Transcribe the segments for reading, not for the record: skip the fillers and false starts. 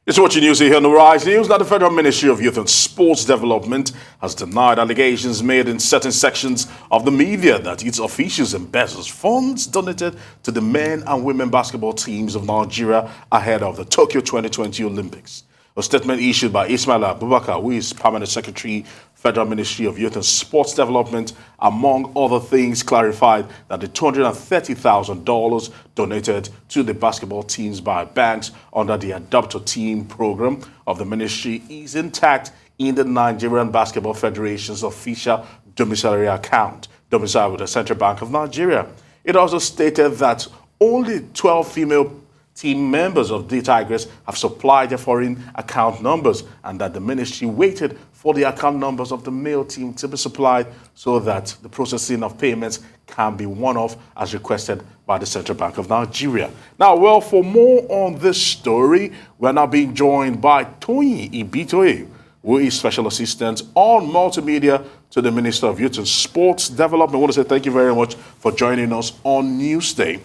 It's watching news here on the Rise News. Now, the Federal Ministry of Youth and Sports Development has denied allegations made in certain sections of the media that its officials embezzles funds donated to the men and women basketball teams of Nigeria ahead of the Tokyo 2020 Olympics. A statement issued by Ismail Abubakar, who is Permanent Secretary, Federal Ministry of Youth and Sports Development, among other things, clarified that the $230,000 donated to the basketball teams by banks under the Adopt a Team program of the ministry is intact in the Nigerian Basketball Federation's official domiciliary account, domiciled with the Central Bank of Nigeria. It also stated that only 12 female team members of the Tigers have supplied their foreign account numbers, and that the ministry waited for the account numbers of the male team to be supplied so that the processing of payments can be one-off as requested by the Central Bank of Nigeria. Now, well, for more on this story, we're now being joined by TOYIN IBITOYE, who is Special Assistant on Multimedia to the Minister of Youth and Sports Development. I want to say thank you very much for joining us on Newsday.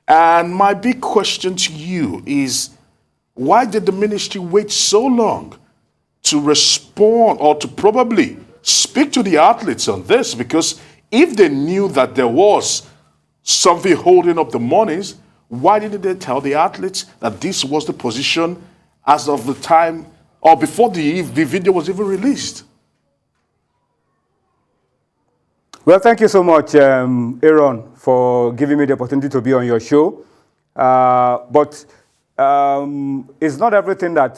And my big question to you is, why did the ministry wait so long to respond or to probably speak to the athletes on this? Because if they knew that there was something holding up the monies, why didn't they tell the athletes that this was the position as of the time or before the video was even released? Well, thank you so much, Aaron, for giving me the opportunity to be on your show. But it's not everything that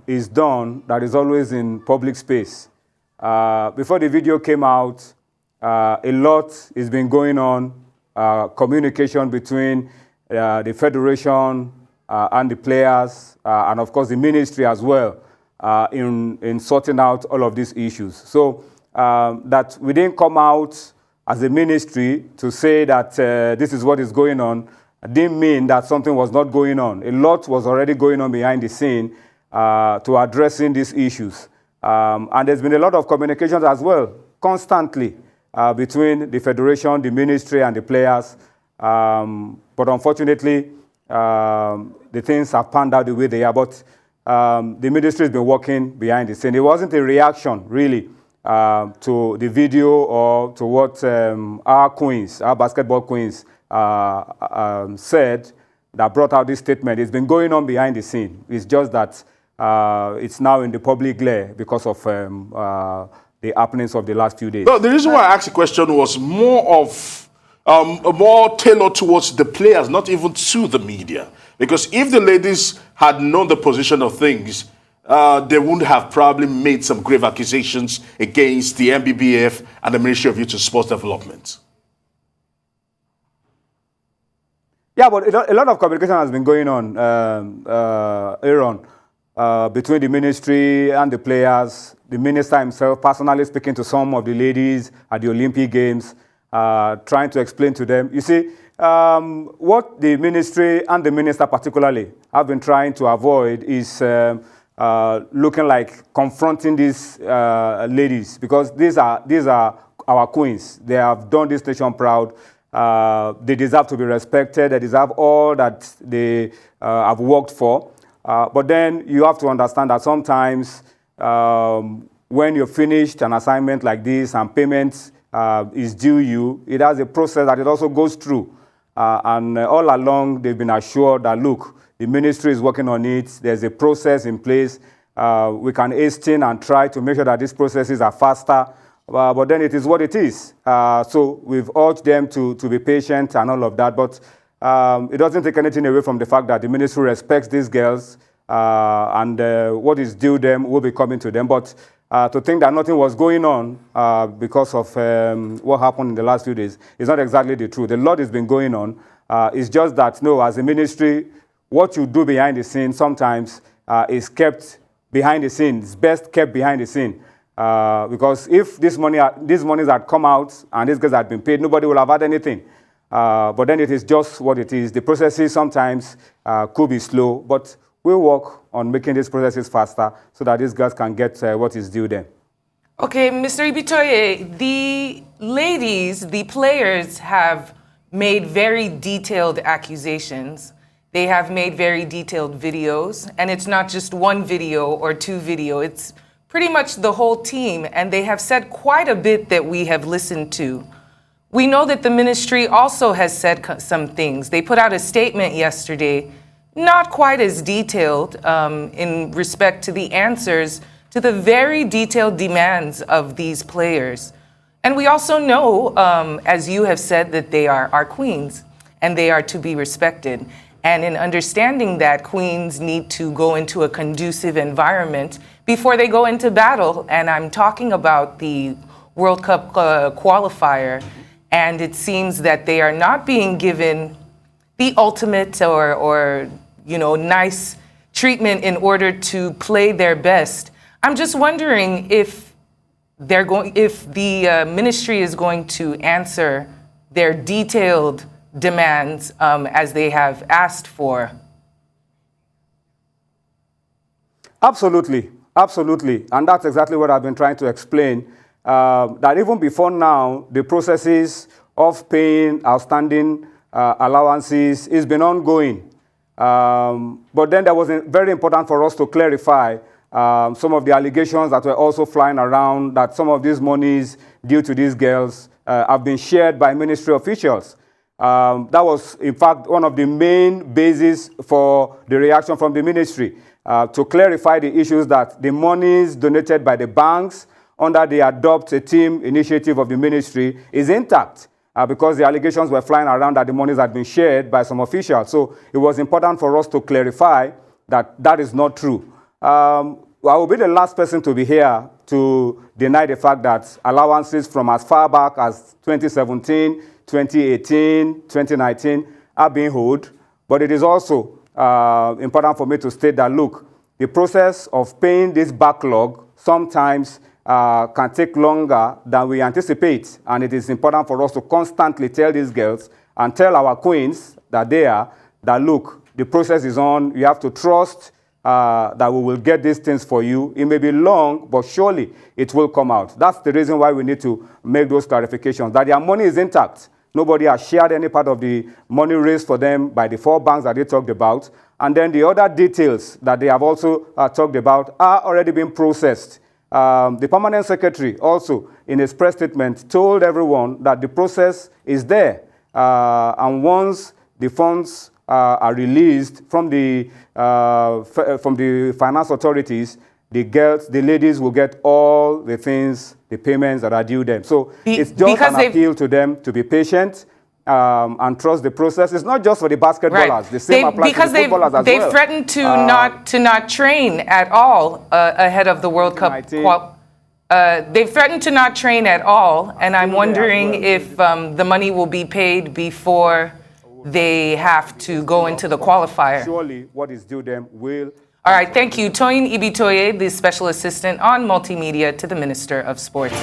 is done that is always in public space. Before the video came out, a lot has been going on, communication between the Federation and the players, and of course the ministry as well, in sorting out all of these issues. So that we didn't come out as a ministry to say that this is what is going on didn't mean that something was not going on. A lot was already going on behind the scene to addressing these issues. And there's been a lot of communications as well, constantly, between the Federation, the ministry, and the players. But unfortunately, the things have panned out the way they are. But the ministry has been working behind the scene. It wasn't a reaction, really, to the video or to what our queens, our basketball queens, said that brought out this statement. It's been going on behind the scene. It's just that it's now in the public glare because of the happenings of the last few days. No, the reason why I asked the question was more tailored towards the players, not even to the media. Because if the ladies had known the position of things, they wouldn't have probably made some grave accusations against the MBBF and the Ministry of Youth and Sports Development. Yeah, but a lot of communication has been going on, Aaron, between the ministry and the players. The minister himself personally speaking to some of the ladies at the Olympic Games, trying to explain to them. You see, what the ministry and the minister particularly have been trying to avoid is looking like confronting these ladies, because these are our queens. They have done this nation proud. They deserve to be respected. They deserve all that they have worked for. But then you have to understand that sometimes when you're finished an assignment like this and payment is due you, it has a process that it also goes through. And all along, they've been assured that, look, the ministry is working on it. There's a process in place. We can hasten and try to make sure that these processes are faster. But then it is what it is. So we've urged them to be patient and all of that. But it doesn't take anything away from the fact that the ministry respects these girls and what is due them will be coming to them. But to think that nothing was going on because of what happened in the last few days is not exactly the truth. A lot has been going on. It's just that, no, as a ministry, what you do behind the scenes sometimes is kept behind the scenes. It's best kept behind the scene. Because if these monies had come out and these guys had been paid, nobody would have had anything. But then it is just what it is. The processes sometimes could be slow, but we'll work on making these processes faster so that these guys can get what is due them. Okay, Mr. IBITOYE, the ladies, the players have made very detailed accusations They have made very detailed videos, and it's not just one video or two video, it's pretty much the whole team, and they have said quite a bit that we have listened to. We know that the ministry also has said some things. They put out a statement yesterday, not quite as detailed in respect to the answers to the very detailed demands of these players. And we also know, as you have said, that they are our queens and they are to be respected. And in understanding that, queens need to go into a conducive environment before they go into battle. And I'm talking about the World Cup qualifier. And it seems that they are not being given the ultimate or nice treatment in order to play their best. I'm just wondering if the ministry is going to answer their detailed demands as they have asked for. Absolutely, absolutely. And that's exactly what I've been trying to explain, that even before now, the processes of paying outstanding allowances has been ongoing. But then that was very important for us to clarify some of the allegations that were also flying around, that some of these monies due to these girls have been shared by ministry officials. That was, in fact, one of the main bases for the reaction from the ministry, to clarify the issues that the monies donated by the banks under the Adopt a Team initiative of the ministry is intact, because the allegations were flying around that the monies had been shared by some officials. So it was important for us to clarify that that is not true. I will be the last person to be here to deny the fact that allowances from as far back as 2017, 2018, 2019 are being held. But it is also important for me to state that, look, the process of paying this backlog sometimes can take longer than we anticipate. And it is important for us to constantly tell these girls and tell our queens that that look, the process is on. You have to trust that we will get these things for you. It may be long, but surely it will come out. That's the reason why we need to make those clarifications, that their money is intact. Nobody has shared any part of the money raised for them by the 4 banks that they talked about. And then the other details that they have also talked about are already being processed. The permanent secretary also, in his press statement, told everyone that the process is there. And once the funds are released from the finance authorities, the ladies will get all the things, the payments that are due them. So it's just an appeal to them to be patient and trust the process. It's not just for the basketballers. Right. The same applies to the footballers as well. They've threatened to not train at all ahead of the World Cup. They've threatened to not train at all, and I'm wondering if the money will be paid before they have to go into the qualifier. Surely what is due them will. All right, thank you. TOYIN IBITOYE, the Special Assistant on Multimedia to the Minister of Sports.